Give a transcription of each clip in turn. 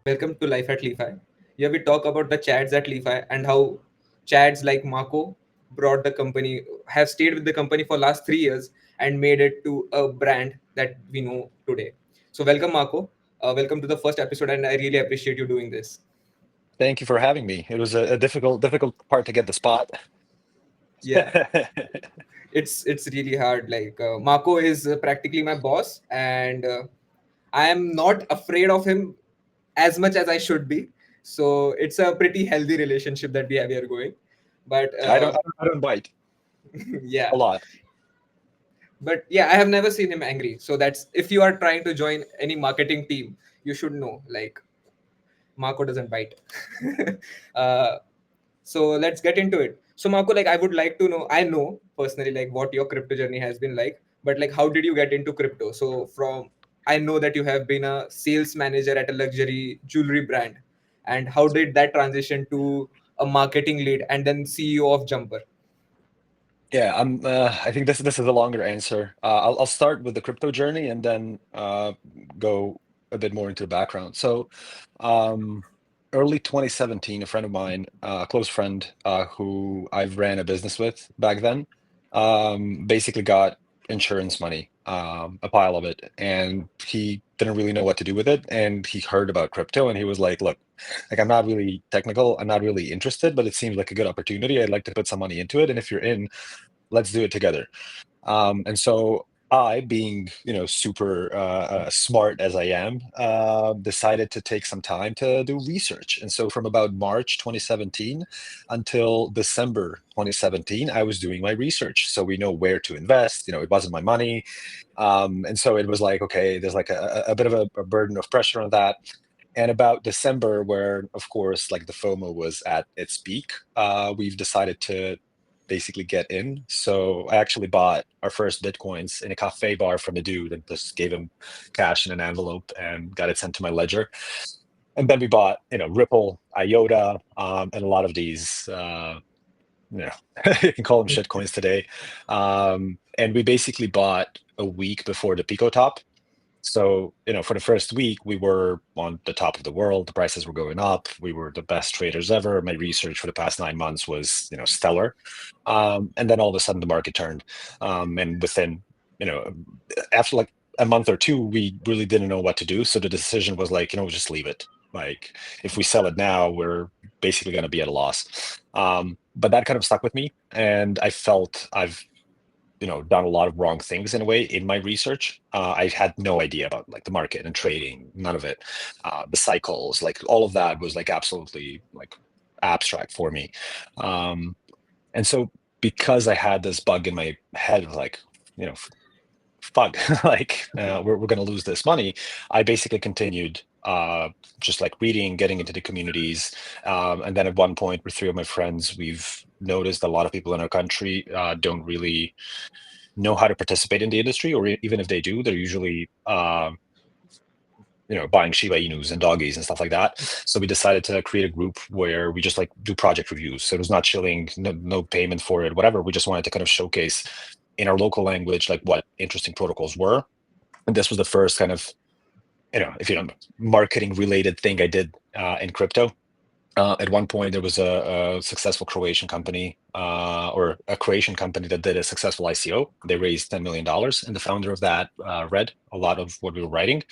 Welcome to Life at LI.Fi. Here we talk about the chads at LI.Fi and how chads like Marko brought the company, have stayed with the company for last 3 years and made it to a brand that we know today. So welcome Marko. Welcome to the first episode, and I really appreciate you doing this. Thank you for having me. It was a difficult part to get the spot. Yeah, it's really hard. Like Marco is practically my boss, and I am not afraid of him as much as I should be. So it's a pretty healthy relationship that we have here going. But I don't bite yeah, a lot. but yeah, I have never seen him angry. So that's, if you are trying to join any marketing team, you should know, like, Marco doesn't bite. uh, so let's get into it. So Marco, like, I would like to know, I know personally like what your crypto journey has been like, but like how did you get into crypto? So from, I know that you have been a sales manager at a luxury jewelry brand, and how did that transition to a marketing lead and then CEO of Jumper? Yeah, I think this is a longer answer. I'll start with the crypto journey and then go a bit more into the background. So, um, early 2017, a friend of mine, a close friend, who I've ran a business with back then, basically got insurance money, a pile of it, and he didn't really know what to do with it. And he heard about crypto, and he was like, "Look, like I'm not really technical, I'm not really interested, but it seems like a good opportunity. I'd like to put some money into it, and if you're in, let's do it together." And so I, being super smart as I am, decided to take some time to do research. And so from about March 2017 until December 2017, I was doing my research. So we know where to invest. It wasn't my money, and so it was like, okay, there's like a bit of a burden of pressure on that. And about December, where of course, like the FOMO was at its peak, we've decided to basically get in. So I actually bought our first Bitcoins in a cafe bar from a dude and just gave him cash in an envelope and got it sent to my ledger. And then we bought, Ripple, IOTA, and a lot of these, you know, you can call them shitcoins today. And we basically bought a week before the Pico top. So, for the first week, we were on the top of the world. The prices were going up. We were the best traders ever. My research for the past 9 months was, stellar. And then all of a sudden, the market turned. And within, you know, after like a month or two, we really didn't know what to do. So the decision was like, just leave it. Like, if we sell it now, we're basically going to be at a loss. But that kind of stuck with me, and I felt I've done a lot of wrong things in a way in my research. I had no idea about like the market and trading, none of it. The cycles, like all of that was like absolutely like abstract for me. Um, and so because I had this bug in my head, like, fuck, like we're going to lose this money, I basically continued just like reading, getting into the communities. And then at one point with three of my friends, we've noticed a lot of people in our country don't really know how to participate in the industry, or even if they do, they're usually buying Shiba Inus and doggies and stuff like that. So we decided to create a group where we just like do project reviews. So it was not chilling, no payment for it, whatever. We just wanted to kind of showcase in our local language like what interesting protocols were. And this was the first kind of if you know marketing related thing I did in crypto. At one point, there was a successful Croatian company, or a Croatian company that did a successful ICO. They raised $10 million, and the founder of that read a lot of what we were writing,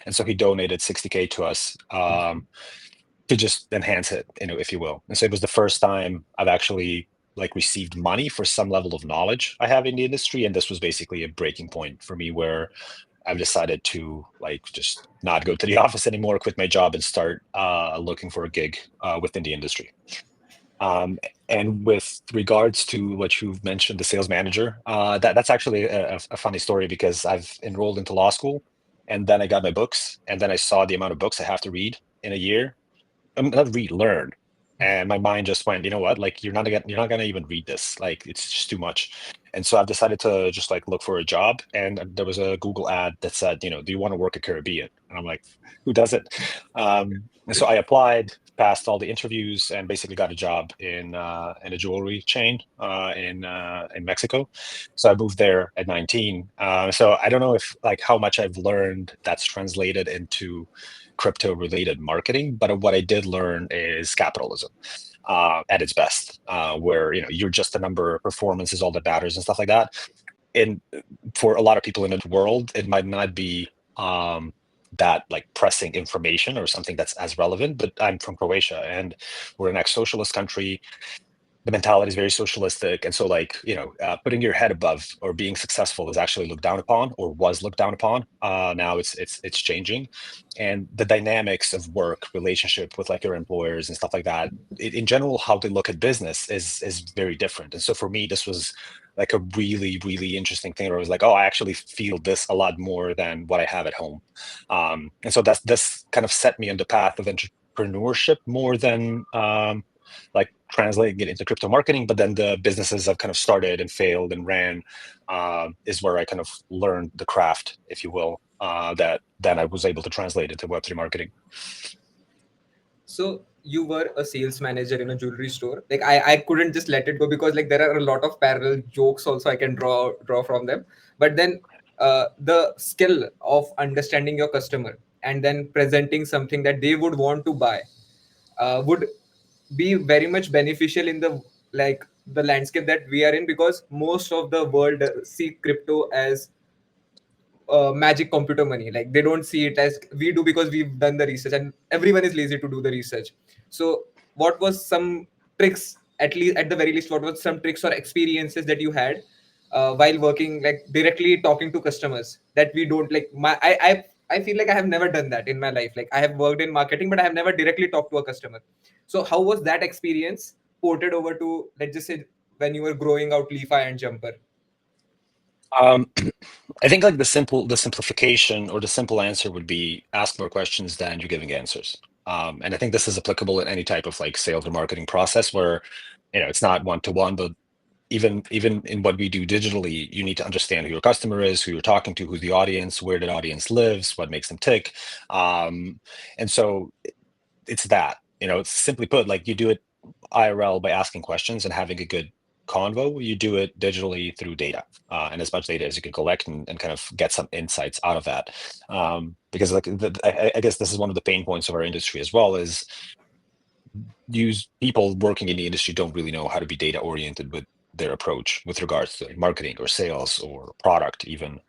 and so he donated 60K to us, to just enhance it, if you will. And so it was the first time I've actually like received money for some level of knowledge I have in the industry, and this was basically a breaking point for me where I've decided to like just not go to the office anymore, quit my job, and start looking for a gig within the industry. Um, and with regards to what you've mentioned, the sales manager, that's actually a funny story because I've enrolled into law school, and then I got my books, and then I saw the amount of books I have to read in a year. Not read, learn. And my mind just went, you know what? Like you're not gonna even read this. Like it's just too much. And so I've decided to just like look for a job. And there was a Google ad that said, do you want to work at Caribbean? And I'm like, who does it? And so I applied, passed all the interviews, and basically got a job in a jewelry chain in Mexico. So I moved there at 19. So I don't know if like how much I've learned that's translated into crypto related marketing, but what I did learn is capitalism at its best, where you're just a number, performance is all that matters and stuff like that. And for a lot of people in the world, it might not be that like pressing information or something that's as relevant. But I'm from Croatia, and we're an ex-socialist country. The mentality is very socialistic, and so like putting your head above or being successful is actually looked down upon, or was looked down upon. Now it's changing, and the dynamics of work relationship with like your employers and stuff like that, in general, how they look at business is very different. And so for me, this was like a really really interesting thing where I was like, oh, I actually feel this a lot more than what I have at home. And so that's this kind of set me on the path of entrepreneurship more than like translating it into crypto marketing. But then the businesses I've kind of started and failed and ran is where I kind of learned the craft, if you will, that then I was able to translate into Web3 marketing. So you were a sales manager in a jewelry store. Like I couldn't just let it go, because like there are a lot of parallel jokes also I can draw from them. But then the skill of understanding your customer and then presenting something that they would want to buy would be very much beneficial in the, like, the landscape that we are in, because most of the world see crypto as magic computer money. Like they don't see it as we do, because we've done the research and everyone is lazy to do the research. So what was some tricks, at least at the very least, what was some tricks or experiences that you had while working, like directly talking to customers, that we don't like I feel like I have never done that in my life. Like I have worked in marketing, but I have never directly talked to a customer. So how was that experience ported over to, let's just say, when you were growing out Li.Fi and Jumper? Um, I think like the simplification or the simple answer would be ask more questions than you're giving answers. And I think this is applicable in any type of like sales or marketing process where, it's not one to one, but even in what we do digitally, you need to understand who your customer is, who you're talking to, who's the audience, where that audience lives, what makes them tick. And so it's that, it's simply put, like you do it IRL by asking questions and having a good convo. You do it digitally through data, and as much data as you can collect and kind of get some insights out of that. Because like I guess this is one of the pain points of our industry as well, is use people working in the industry don't really know how to be data oriented with their approach with regards to marketing or sales or product even.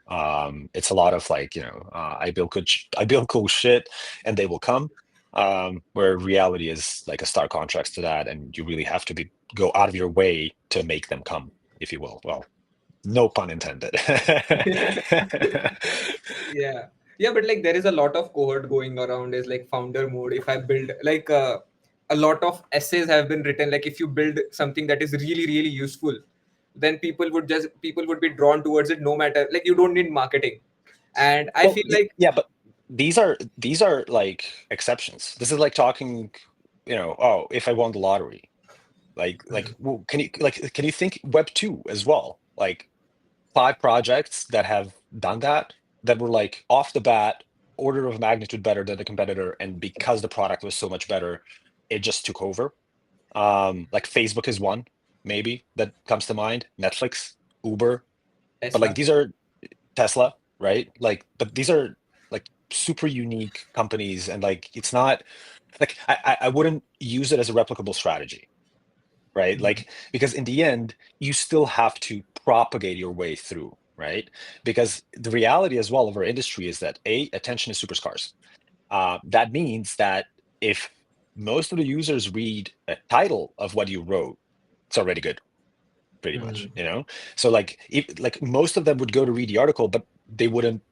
It's a lot of like, I build cool shit and they will come. Where reality is like a stark contrast to that, and you really have to go out of your way to make them come, if you will. Well, no pun intended. Yeah, yeah, but like there is a lot of cohort going around, is like founder mode. If I build like a lot of essays have been written, like if you build something that is really really useful, then people would be drawn towards it, no matter, like you don't need marketing. And I Well, feel like yeah, but these are like exceptions. This is like talking, oh, if I won the lottery, well, can you think Web 2 as well? Like 5 projects that have done that were like off the bat order of magnitude better than the competitor, and because the product was so much better, it just took over. Like Facebook is one, maybe that comes to mind. Netflix, Uber, but like Tesla. these are Tesla, right? Like, but these are like super unique companies, and like it's not like I wouldn't use it as a replicable strategy, right? Mhm. Like because in the end, you still have to propagate your way through, right? Because the reality as well of our industry is that attention is super scarce. That means that if most of the users read a title of what you wrote, it's already good, pretty much, Mhm. So like if like most of them would go to read the article, but they wouldn't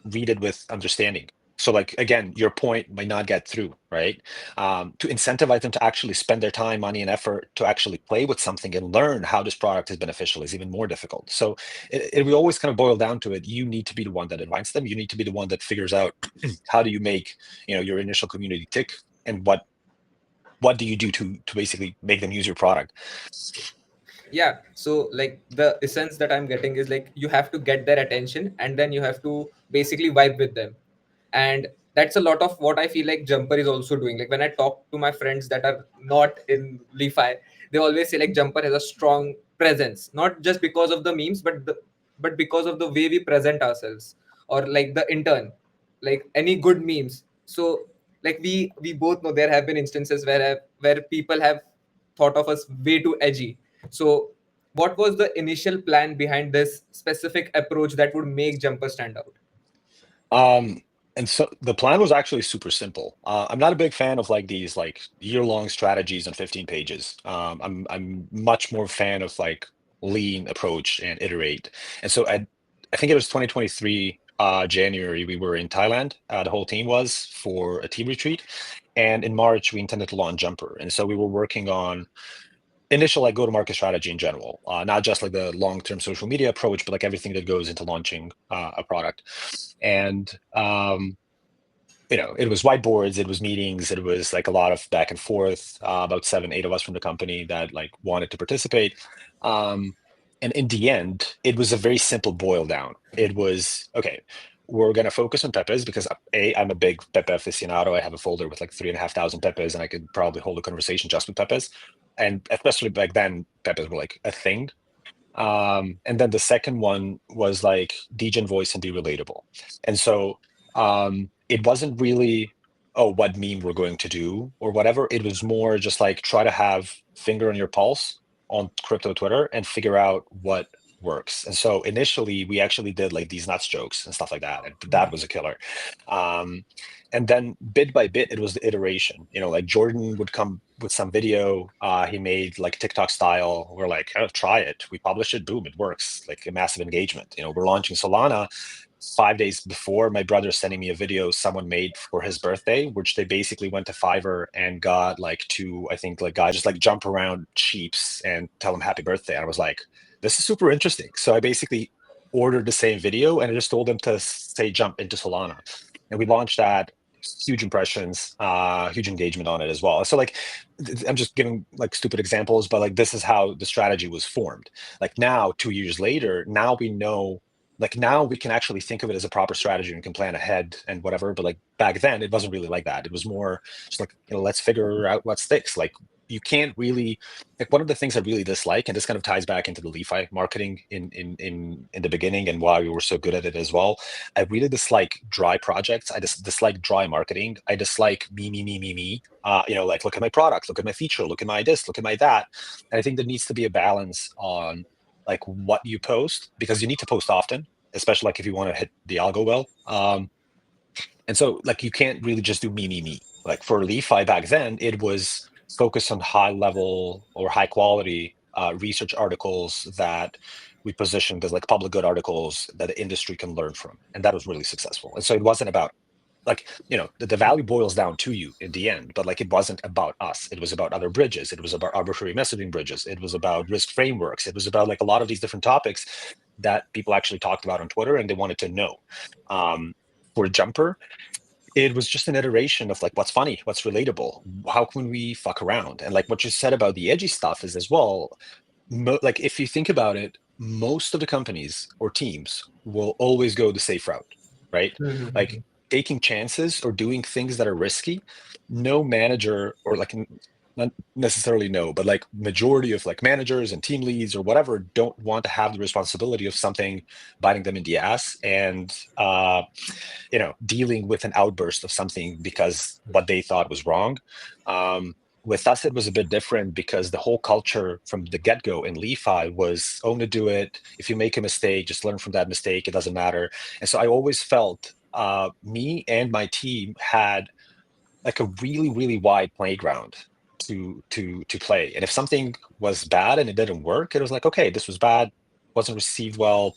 read it with understanding. So like again, your point might not get through, right? To incentivize them to actually spend their time, money, and effort to actually play with something and learn how this product is beneficial is even more difficult. So it will always kind of boil down to it. You need to be the one that invites them. You need to be the one that figures out how do you make your initial community tick, and what do you do to basically make them use your product. Yeah, so like the essence that I'm getting is like you have to get their attention and then you have to basically vibe with them. And that's a lot of what I feel like Jumper is also doing. Like when I talk to my friends that are not in Li.Fi, they always say like Jumper has a strong presence, not just because of the memes, but because of the way we present ourselves, or like the intern, like any good memes. So like we both know there have been instances where people have thought of us way too edgy. So what was the initial plan behind this specific approach that would make Jumper stand out? Um, and so the plan was actually super simple. I'm not a big fan of like these like year-long strategies on 15 pages. I'm much more fan of like lean approach and iterate. And so I think it was 2023 January, we were in Thailand. The whole team was for a team retreat, and in March we intended to launch Jumper. And so we were working on initial like go-to-market strategy in general, not just like the long-term social media approach, but like everything that goes into launching a product. And it was whiteboards, it was meetings, it was like a lot of back and forth. About 7, 8 of us from the company that like wanted to participate. Um, and in the end, it was a very simple boil down. It was okay. We're gonna focus on pepes because I'm a big pepe aficionado. I have a folder with like 3,500 pepes, and I could probably hold a conversation just with pepes. And especially back then, pepes were like a thing. And then the second one was like degen voice and be relatable. And so it wasn't really, oh, what meme we're going to do or whatever. It was more just like try to have finger on your pulse on crypto Twitter and figure out what works. And so initially we actually did like these nuts jokes and stuff like that. And that was a killer. Um, and then bit by bit, it was the iteration. Like Jordan would come with some video he made like TikTok style. We're like, oh, try it. We publish it, boom, it works. Like a massive engagement. We're launching Solana 5 days before. My brother's sending me a video someone made for his birthday, which they basically went to Fiverr and got like two, I think, like guys just like jump around sheeps and tell them happy birthday. And I was like, this is super interesting. So I basically ordered the same video and I just told them to say jump into Solana. And we launched that. Huge impressions, huge engagement on it as well. So like I'm just giving like stupid examples, but like this is how the strategy was formed. Like now 2 years later, now we know, like now we can actually think of it as a proper strategy and can plan ahead and whatever. But like back then it wasn't really like that. It was more just like, let's figure out what sticks. Like you can't really, like one of the things I really dislike, and this kind of ties back into the Li.Fi marketing in the beginning and why we were so good at it as well. I really dislike dry projects. I just dislike dry marketing. I dislike me, me, me, me, me. Like look at my product, look at my feature, look at my this, look at my that. And I think there needs to be a balance on like what you post, because you need to post often, especially like if you want to hit the algo well. And so like you can't really just do me, me, me. Like for Li.Fi back then, it was focused on high level or high quality research articles that we positioned as like public good articles that the industry can learn from. And that was really successful. And so it wasn't about like, the value boils down to you in the end, but like it wasn't about us. It was about other bridges. It was about arbitrary messaging bridges. It was about risk frameworks. It was about like a lot of these different topics that people actually talked about on Twitter and they wanted to know. For Jumper, it was just an iteration of like what's funny, what's relatable, how can we fuck around. And like what you said about the edgy stuff is as well, like if you think about it, most of the companies or teams will always go the safe route, right? Like taking chances or doing things that are risky. No manager, or like not necessarily no, but like majority of like managers and team leads or whatever don't want to have the responsibility of something biting them in the ass and dealing with an outburst of something because what they thought was wrong. With us, it was a bit different because the whole culture from the get-go in Li.Fi was own to do it. If you make a mistake, just learn from that mistake. It doesn't matter. And so I always felt me and my team had like a really, really wide playground to play. And if something was bad and it didn't work, it was like, okay, this was bad, wasn't received well,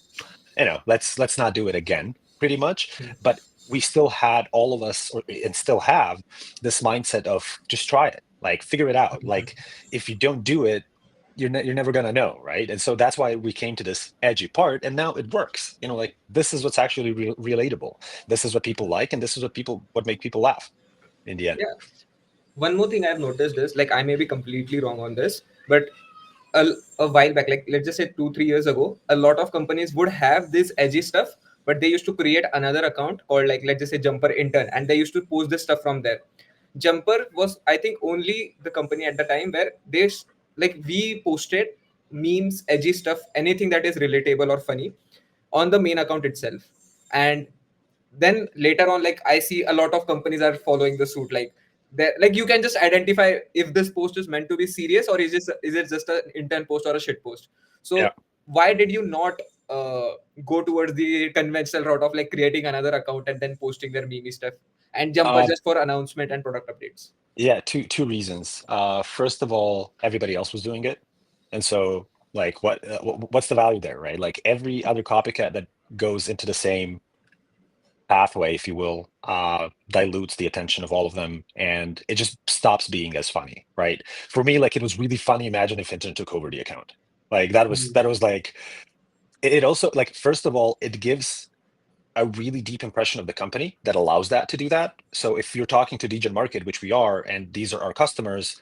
let's not do it again, pretty much. But we still had all of us, and still have this mindset of just try it, like figure it out. Like if you don't do it, you're never gonna know, right? And so that's why we came to this edgy part, and now it works. Like this is what's actually relatable. This is what people like, and this is what make people laugh in the end. Yeah. One more thing I've noticed is, like, I may be completely wrong on this, but a while back, like let's just say 2 3 years ago, a lot of companies would have this edgy stuff, but they used to create another account called, like, let's just say Jumper Intern, and they used to post this stuff from there. Jumper was, I think, only the company at the time where like we posted memes, edgy stuff, anything that is relatable or funny on the main account itself. And then later on, like I see a lot of companies are following the suit. Like like you can just identify if this post is meant to be serious, or is it just an intent post or a shit post. Yeah. So why did you not go towards the conventional route of like creating another account and then posting their meme stuff, and Jumper Um, just for announcement and product updates? yeah, two reasons. First of all, everybody else was doing it, and so like, what's the value there, right? Like every other copycat that goes into the same pathway, if you will, dilutes the attention of all of them, and it just stops being as funny, right? For me, like it was really funny. Imagine if Hinton took over the account. Like that was like it also like first of all, it gives a really deep impression of the company that allows that to do that. So if you're talking to Degen Market, which we are, and these are our customers,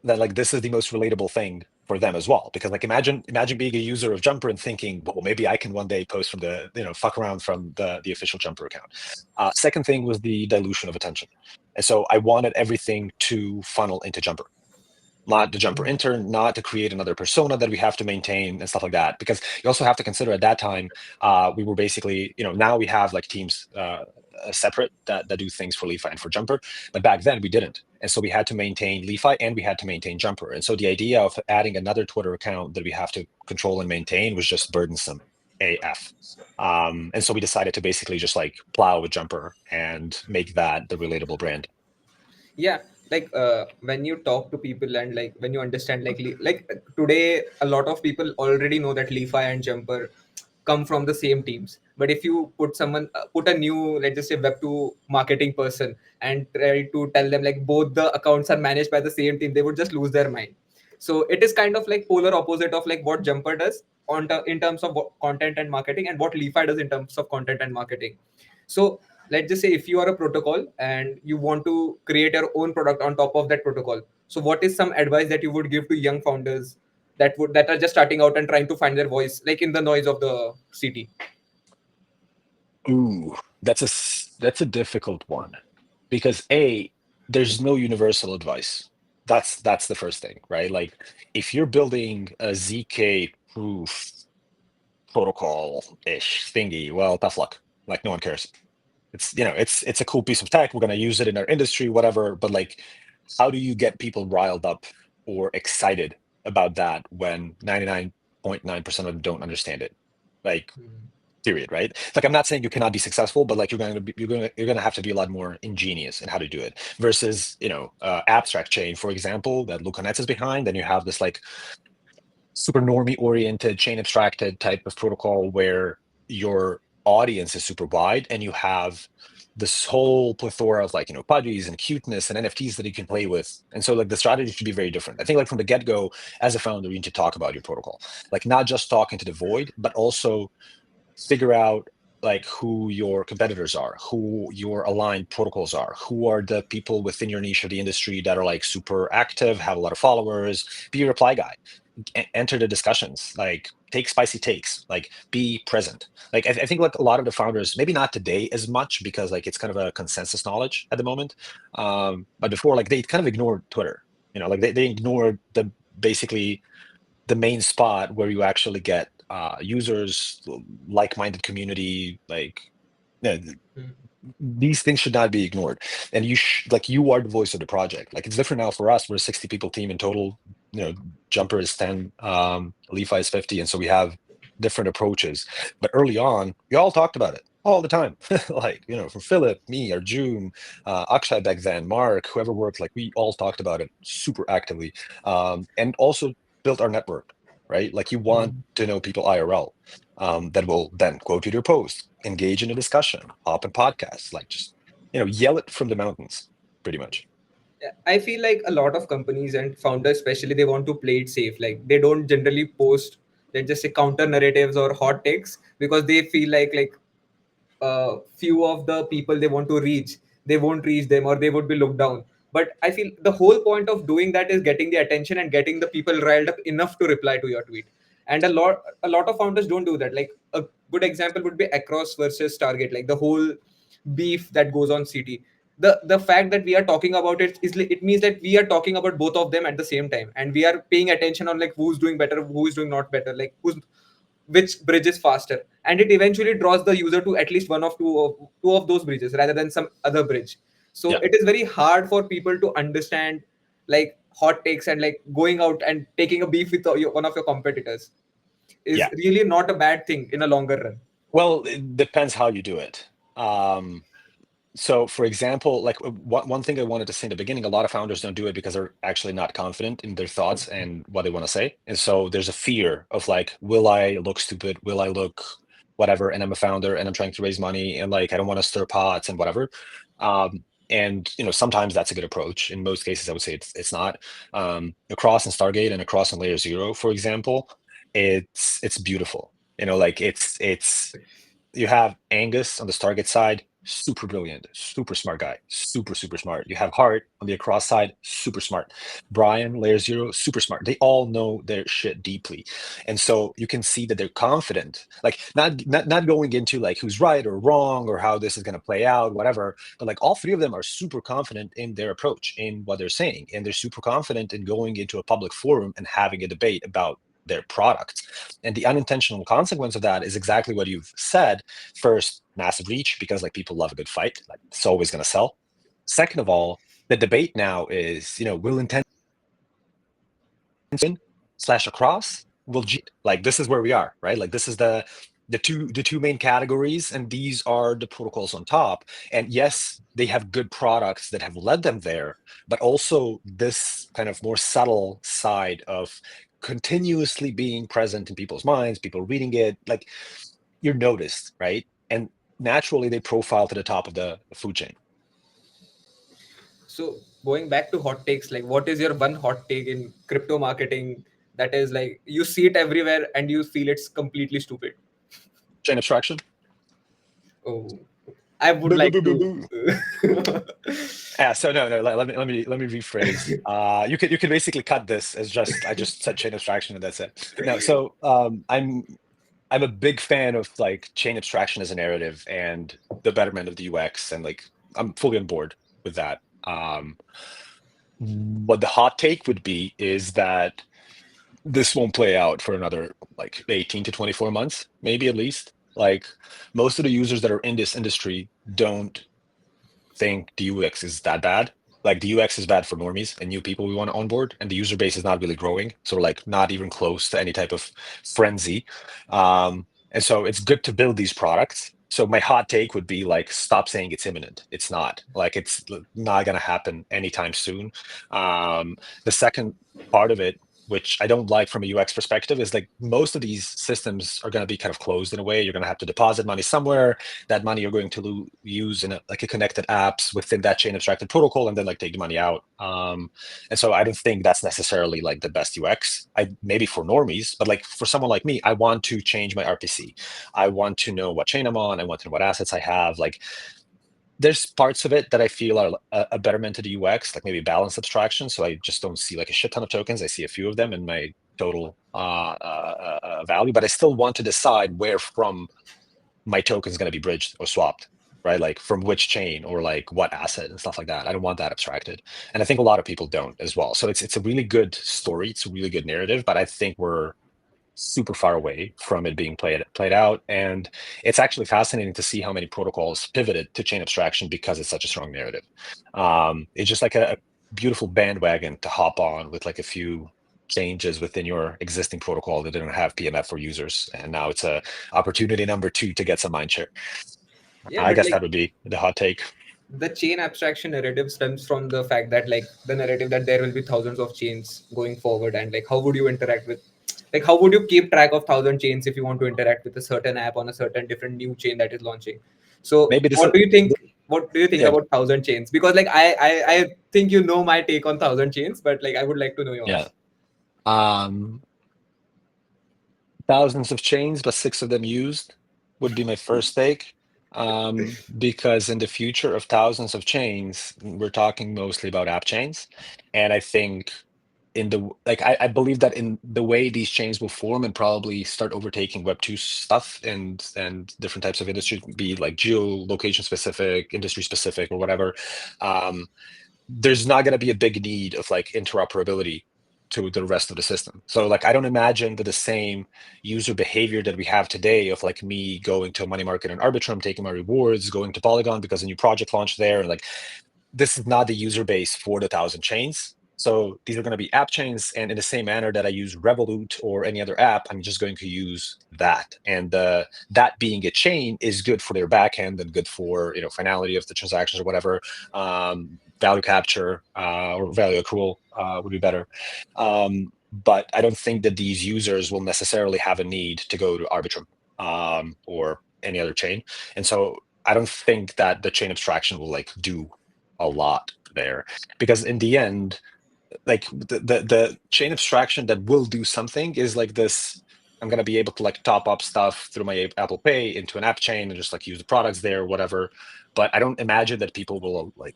then like this is the most relatable thing for them as well. Because like imagine being a user of Jumper and thinking, well, maybe I can one day post from the fuck around from the official Jumper account. Second thing was the dilution of attention, and so I wanted everything to funnel into Jumper, not the Jumper intern, not to create another persona that we have to maintain and stuff like that. Because you also have to consider at that time, we were basically, now we have like teams separate that do things for Li.Fi and for Jumper. But back then we didn't. And so we had to maintain Li.Fi and we had to maintain Jumper. And so the idea of adding another Twitter account that we have to control and maintain was just burdensome AF. And so we decided to basically just like plow with Jumper and make that the relatable brand. Yeah, like when you talk to people and like when you understand like today a lot of people already know that Li.Fi and Jumper come from the same teams. But if you put a new, let's just say, web 2 marketing person and try to tell them like both the accounts are managed by the same team, they would just lose their mind. So it is kind of like polar opposite of like what Jumper does in terms of content and marketing, and what Li.Fi does in terms of content and marketing. So let's just say if you are a protocol and you want to create your own product on top of that protocol, so what is some advice that you would give to young founders that are just starting out and trying to find their voice like in the noise of the city? Ooh, that's a difficult one because there's no universal advice. That's the first thing, right? Like if you're building a ZK proof protocol-ish thingy, well, tough luck. Like no one cares. It's a cool piece of tech. We're gonna use it in our industry, whatever. But like, how do you get people riled up or excited about that when 99.9% of them don't understand it? Like, period, right? Like I'm not saying you cannot be successful, but like you're gonna have to be a lot more ingenious in how to do it versus abstract chain, for example, that Luca Netz is behind. Then you have this like super normie oriented chain abstracted type of protocol where your audience is super wide and you have this whole plethora of like pudgies and cuteness and NFTs that you can play with. And so like the strategy should be very different. I think like from the get-go, as a founder, you need to talk about your protocol, like not just talking to the void, but also figure out like who your competitors are, who your aligned protocols are, who are the people within your niche of the industry that are like super active, have a lot of followers. Be a reply guy. Enter the discussions, like take spicy takes, like be present. Like I think like a lot of the founders, maybe not today as much because like it's kind of a consensus knowledge at the moment. But before, like they kind of ignored Twitter. Like they ignored the basically the main spot where you actually get users, like-minded community, like these things should not be ignored. And like you are the voice of the project. Like it's different now for us. We're a 60 people team in total. Jumper is 10, Li.Fi is 50, and so we have different approaches. But early on, we all talked about it all the time. Like from Philip, me, Arjun, Akshay back then, Mark, whoever worked, like we all talked about it super actively, and also built our network, right? Like you want to know people IRL, that will then quote you your post, engage in a discussion, hop in podcasts, like just yell it from the mountains, pretty much. I feel like a lot of companies and founders, especially, they want to play it safe. Like they don't generally post, let's just say, counter narratives or hot takes because they feel like few of the people they want to reach, they won't reach them or they would be looked down. But I feel the whole point of doing that is getting the attention and getting the people riled up enough to reply to your tweet. And a lot of founders don't do that. Like a good example would be Across versus Target, like the whole beef that goes on CT. The fact that we are talking about it is it means that we are talking about both of them at the same time, and we are paying attention on like who's doing better, who is doing not better, like who's which bridge is faster, and it eventually draws the user to at least two of those bridges rather than some other bridge. So Yeah. it is very hard for people to understand like hot takes, and like going out and taking a beef with one of your competitors is Yeah. really not a bad thing in a longer run. Well, it depends how you do it. So, for example, like one thing I wanted to say in the beginning, a lot of founders don't do it because they're actually not confident in their thoughts and what they want to say. And so there's a fear of like, will I look stupid? Will I look whatever? And I'm a founder and I'm trying to raise money and like I don't want to stir pots and whatever. And sometimes that's a good approach. In most cases, I would say it's not. Across in Stargate and across in Layer Zero, for example, it's beautiful. Like it's you have Angus on the Stargate side, super brilliant, super smart guy, super, super smart. You have Hart on the Across side, super smart. Brian, Layer Zero, super smart. They all know their shit deeply. And so you can see that they're confident, like not going into like who's right or wrong or how this is going to play out, whatever. But like all three of them are super confident in their approach, in what they're saying. And they're super confident in going into a public forum and having a debate about their product. And the unintentional consequence of that is exactly what you've said. First, massive reach, because like people love a good fight. Like it's always going to sell. Second of all, the debate now is, will intent win slash across will like this is where we are, right? Like this is the two main categories, and these are the protocols on top. And yes, they have good products that have led them there, but also this kind of more subtle side of continuously being present in people's minds, people reading it, like you're noticed, right? And naturally they profile to the top of the food chain. So going back to hot takes, like what is your one hot take in crypto marketing that is like you see it everywhere and you feel it's completely stupid? Chain abstraction. Oh, I would Boo, boo, like boo, boo, to. boo. Yeah, so no, no. Let me rephrase. You could basically cut this as just I just said chain abstraction and that's it. No, so I'm a big fan of like chain abstraction as a narrative and the betterment of the UX, and like I'm fully on board with that. What the hot take would be is that this won't play out for another like 18 to 24 months, maybe at least. Like most of the users that are in this industry don't think the UX is that bad. Like the UX is bad for normies and new people we want to onboard, and the user base is not really growing. So we're like not even close to any type of frenzy. And so it's good to build these products. So my hot take would be like, stop saying it's imminent. It's not. Like it's not going to happen anytime soon. The second part of it, which I don't like from a UX perspective, is like most of these systems are going to be kind of closed in a way. You're going to have to deposit money somewhere. That money you're going to use in like a connected apps within that chain abstracted protocol, and then like take the money out. And so I don't think that's necessarily like the best UX. I maybe for normies, but like for someone like me, I want to change my RPC. I want to know what chain I'm on. I want to know what assets I have. Like there's parts of it that I feel are a betterment to the UX, like maybe balance abstraction. So I just don't see like a shit ton of tokens. I see a few of them in my total value, but I still want to decide where from my token is going to be bridged or swapped, right? Like from which chain or like what asset and stuff like that. I don't want that abstracted. And I think a lot of people don't as well. So it's a really good story. It's a really good narrative, but I think we're super far away from it being played out. And it's actually fascinating to see how many protocols pivoted to chain abstraction because it's such a strong narrative. It's just like a beautiful bandwagon to hop on with like a few changes within your existing protocol that didn't have PMF for users. And now it's a opportunity number two to get some mind share. Yeah, I but guess like that would be the hot take. the chain abstraction narrative stems from the fact that like the narrative that there will be thousands of chains going forward, and like how would you interact with, like how would you keep track of 1,000 chains if you want to interact with a certain app on a certain different new chain that is launching? So Maybe this is what do you think yeah, about 1,000 chains? Because like I think you know my take on 1,000 chains, but like I would like to know yeah. yours. Um Thousands of chains, but six of them used would be my first take. Because in the future of thousands of chains, we're talking mostly about app chains. And I think in the like I believe that in the way these chains will form and probably start overtaking Web2 stuff and different types of industries, be it like geolocation specific, industry specific, or whatever. There's not going to be a big need of like interoperability to the rest of the system. So like I don't imagine that the same user behavior that we have today of like me going to a money market and Arbitrum, taking my rewards, going to Polygon because a new project launched there, and like this is not the user base for the 1,000 chains. So these are going to be app chains, and in the same manner that I use Revolut or any other app, I'm just going to use that. And that being a chain is good for their backend and good for finality of the transactions or whatever. Value capture or value accrual would be better. But I don't think that these users will necessarily have a need to go to Arbitrum or any other chain. And so I don't think that the chain abstraction will like do a lot there, because in the end, like the chain abstraction that will do something is like this. I'm gonna be able to like top up stuff through my Apple Pay into an app chain and just like use the products there, whatever. But I don't imagine that people will like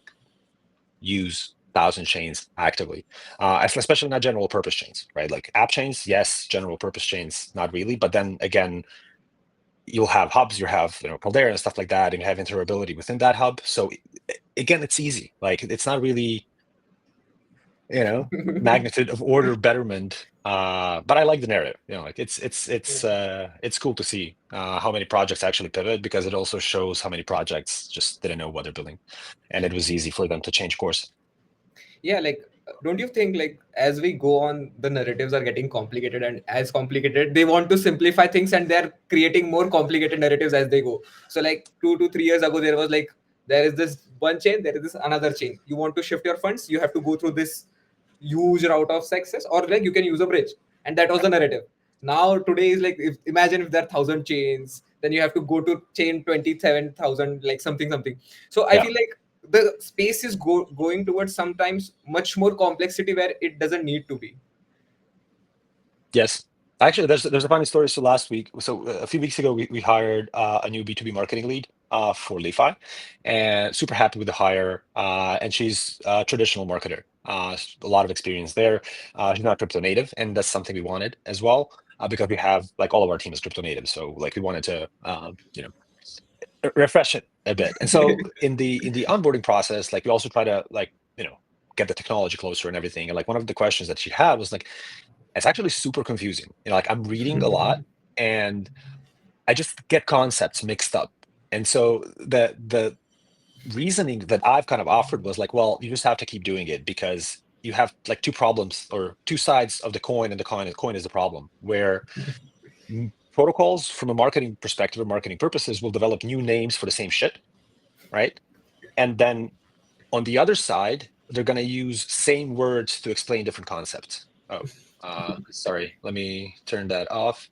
use 1,000 chains actively, especially not general purpose chains, right? Like app chains, yes. General purpose chains, not really. But then again, you'll have hubs, you have Caldera and stuff like that, and you have interoperability within that hub. So again, it's easy. Like it's not really magnitude of order betterment. But I like the narrative. Like it's cool to see how many projects actually pivot, because it also shows how many projects just didn't know what they're building, and it was easy for them to change course. Yeah, like don't you think like as we go on, the narratives are getting complicated, and as complicated they want to simplify things, and they're creating more complicated narratives as they go. So like 2 to 3 years ago, there was like, there is this one chain, there is this another chain, you want to shift your funds, you have to go through this huge route of success, or like you can use a bridge, and that was the narrative. Now today is like, if imagine if there are 1,000 chains, then you have to go to chain 27,000, like something something. So I Yeah. feel like the space is going towards sometimes much more complexity where it doesn't need to be. Yes. Actually, there's a funny story. So last week, so a few weeks ago, we hired a new B2B marketing lead for LI.FI, and super happy with the hire. And she's a traditional marketer, a lot of experience there. She's not crypto native, and that's something we wanted as well, because we have like all of our team is crypto native. So like we wanted to, refresh it a bit. And so in the onboarding process, like we also try to like get the technology closer and everything. And like one of the questions that she had was like, it's actually super confusing. Like I'm reading a lot and I just get concepts mixed up. And so the reasoning that I've kind of offered was like, well, you just have to keep doing it, because you have like two problems or two sides of the coin, and the coin is the problem, where protocols from a marketing perspective or marketing purposes will develop new names for the same shit, right? And then on the other side, they're going to use same words to explain different concepts. Oh, sorry. Let me turn that off.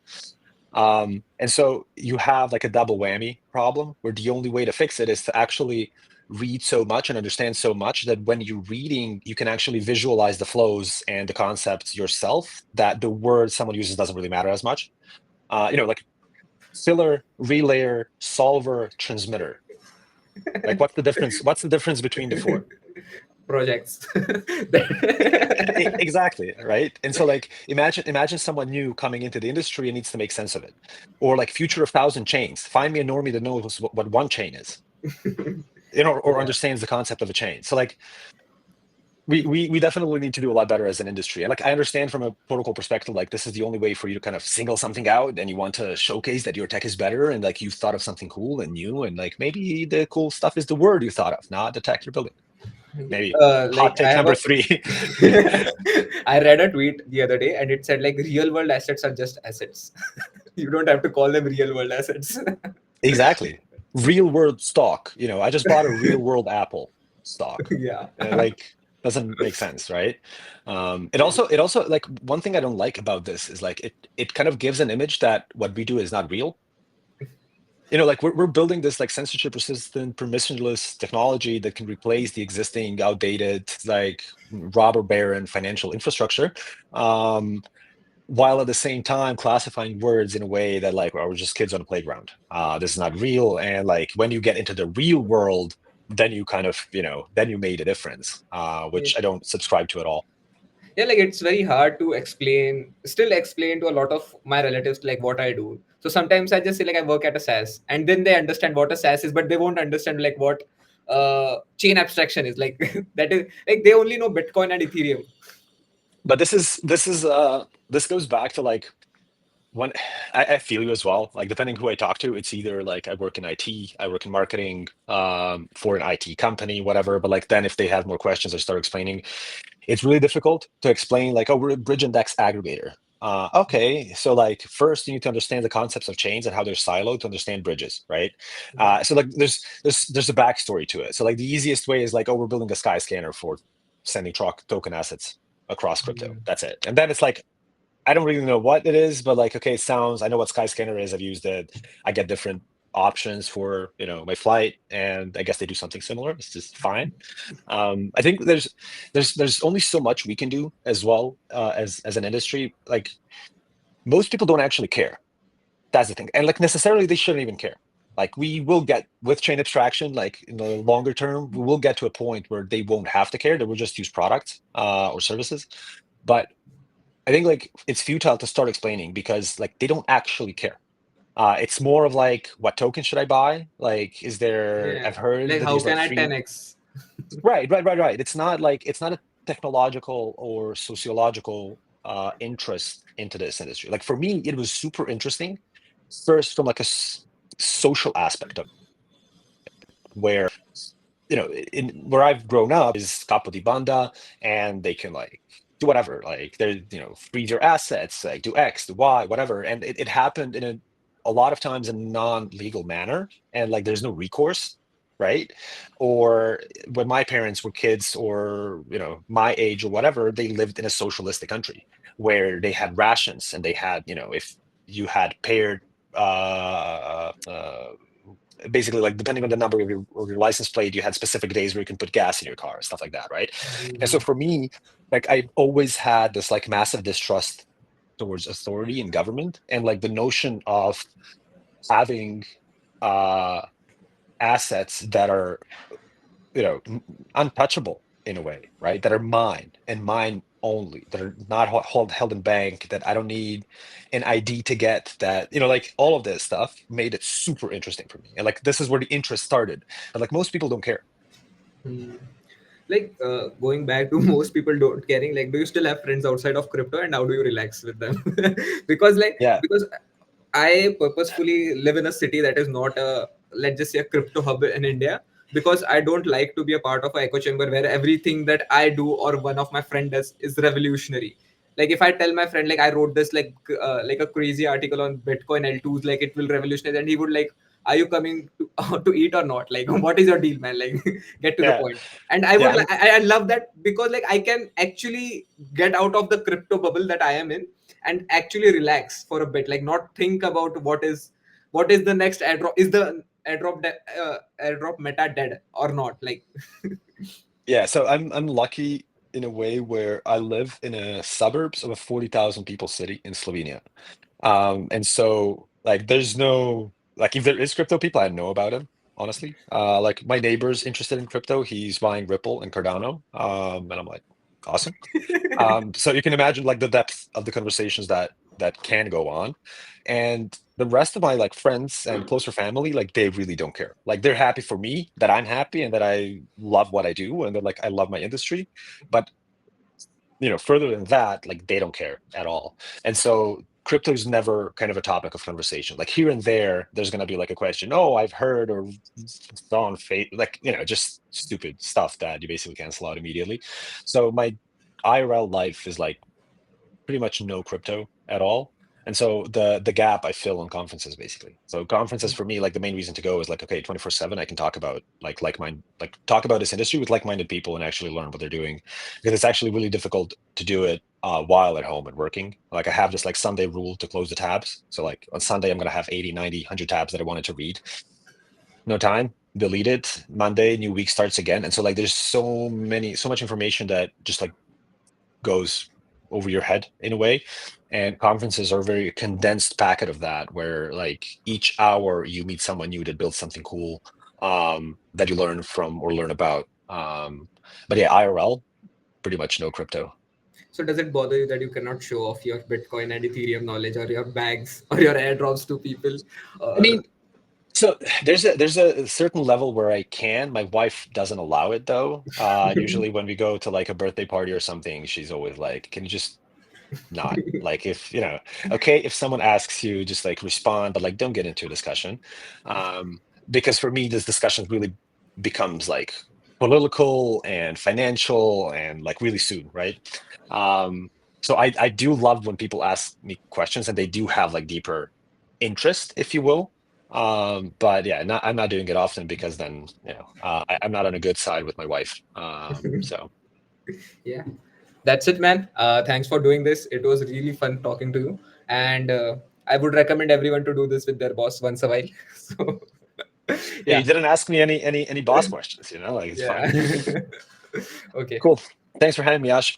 And so you have like a double whammy problem, where the only way to fix it is to actually read so much and understand so much that when you're reading, you can actually visualize the flows and the concepts yourself, that the word someone uses doesn't really matter as much. Like filler, relayer, solver, transmitter. Like what's the difference? What's the difference between the four? Projects. Exactly, right? And so like imagine someone new coming into the industry and needs to make sense of it. Or like future of 1,000 chains. Find me a normie that knows what one chain is, or Yeah. understands the concept of a chain. So like we definitely need to do a lot better as an industry. And like I understand from a protocol perspective, like this is the only way for you to kind of single something out, and you want to showcase that your tech is better, and like you've thought of something cool and new, and like maybe the cool stuff is the word you thought of, not the tech you're building. Maybe hot Like I take have number a three. I read a tweet the other day, and it said like real world assets are just assets. You don't have to call them real world assets. Exactly. Real world stock. I just bought a real world Apple stock. Yeah. Like doesn't make sense, right? It also like one thing I don't like about this is like it kind of gives an image that what we do is not real. Like we're building this like censorship resistant, permissionless technology that can replace the existing outdated like robber baron financial infrastructure. While at the same time classifying words in a way that like, well, we're just kids on a playground. This is not real. And like when you get into the real world, then you kind of, then you made a difference, Yeah. which I don't subscribe to at all. Yeah, like it's very hard to still explain to a lot of my relatives like what I do. So sometimes I just say like I work at a SaaS, and then they understand what a SaaS is, but they won't understand like what chain abstraction is. Like that is like they only know Bitcoin and Ethereum. But this goes back to like when I feel you as well. Like depending who I talk to, it's either like I work in IT, I work in marketing, for an IT company, whatever. But like then if they have more questions, I start explaining. It's really difficult to explain like, oh, we're a bridge index aggregator. Okay, so like first you need to understand the concepts of chains and how they're siloed to understand bridges, right? So like there's a backstory to it. So like the easiest way is like, oh, we're building a sky scanner for sending token assets across crypto. That's it. And then it's like, I don't really know what it is, but like, okay, it sounds, I know what Skyscanner is. I've used it. I get different options for, my flight, and I guess they do something similar. It's just fine. I think there's only so much we can do as well, as an industry. Like most people don't actually care. That's the thing. And like necessarily they shouldn't even care. Like we will get with chain abstraction, like in the longer term, we will get to a point where they won't have to care. They will just use products, or services. But I think like it's futile to start explaining because like they don't actually care. It's more of like, what token should I buy? Like, is there? Yeah. I've heard Like that how there's can like I three. 10x? Right. It's not a technological or sociological interest into this industry. Like for me, it was super interesting. First, from like a social aspect of where in where I've grown up is capo di banda, and they can like do whatever, like they're freeze your assets, like do X, do Y, whatever, and it happened in a lot of times in non-legal manner, and like there's no recourse, right? Or when my parents were kids, or my age or whatever, they lived in a socialistic country where they had rations, and they had if you had paired basically like depending on the number of your license plate, you had specific days where you can put gas in your car, stuff like that, right? And so for me, like I've always had this like massive distrust towards authority and government, and like the notion of having uh assets that are untouchable in a way, right? That are mine and mine only, that are not held in bank, that I don't need an ID to get, that like all of this stuff made it super interesting for me, and like this is where the interest started. But like most people don't care. Hmm. Like going back to most people don't caring, like do you still have friends outside of crypto, and how do you relax with them? because like Yeah, because I purposefully live in a city that is not a, let's just say, a crypto hub in India, because I don't like to be a part of an echo chamber where everything that I do or one of my friend does is revolutionary. Like if I tell my friend like I wrote this like a crazy article on Bitcoin L2s, like it will revolutionize, and he would like, are you coming to, to eat or not? Like what is your deal, man? Like get to the yeah, point. And I yeah. would I love that, because like I can actually get out of the crypto bubble that I am in and actually relax for a bit, like not think about what is the next airdrop, is the airdrop meta dead or not, like. Yeah, so I'm lucky in a way where I live in a suburbs of a 40,000 people city in Slovenia. And so like there's no like, if there is crypto people, I know about him, honestly. Like my neighbor's interested in crypto. He's buying Ripple and Cardano. And I'm like, awesome. So you can imagine like the depth of the conversations that can go on. And the rest of my like friends and closer family, like they really don't care. Like they're happy for me that I'm happy and that I love what I do, and they're like, I love my industry. But further than that, like they don't care at all. And so crypto is never kind of a topic of conversation. Like here and there, there's going to be like a question, oh, I've heard or saw on face, like, just stupid stuff that you basically cancel out immediately. So my IRL life is like pretty much no crypto at all. And so the gap I fill in conferences basically. So conferences for me, like the main reason to go is like, okay, 24/7, I can talk about like talk about this industry with like-minded people and actually learn what they're doing. Because it's actually really difficult to do it while at home and working. Like I have this like Sunday rule to close the tabs. So like on Sunday, I'm gonna have 80, 90, 100 tabs that I wanted to read. No time, delete it. Monday, new week starts again. And so like there's so much information that just like goes over your head in a way. And conferences are a very condensed packet of that, where like each hour you meet someone new that builds something cool, that you learn from or learn about. But yeah, IRL, pretty much no crypto. So does it bother you that you cannot show off your Bitcoin and Ethereum knowledge, or your bags, or your airdrops to people, I mean, or So there's a certain level where I can. My wife doesn't allow it though. Usually when we go to like a birthday party or something, she's always like, "Can you just not like if okay, if someone asks you, just like respond, but like don't get into a discussion." Because for me, this discussion really becomes like political and financial and like really soon, right? Um, so I do love when people ask me questions and they do have like deeper interest, if you will. But yeah, I'm not doing it often because then I'm not on a good side with my wife. So Yeah, that's it, man. Thanks for doing this. It was really fun talking to you, and I would recommend everyone to do this with their boss once a while. So, yeah, you yeah, didn't ask me any boss questions, like it's fine. yeah. Okay. Cool. Thanks for having me, Ash.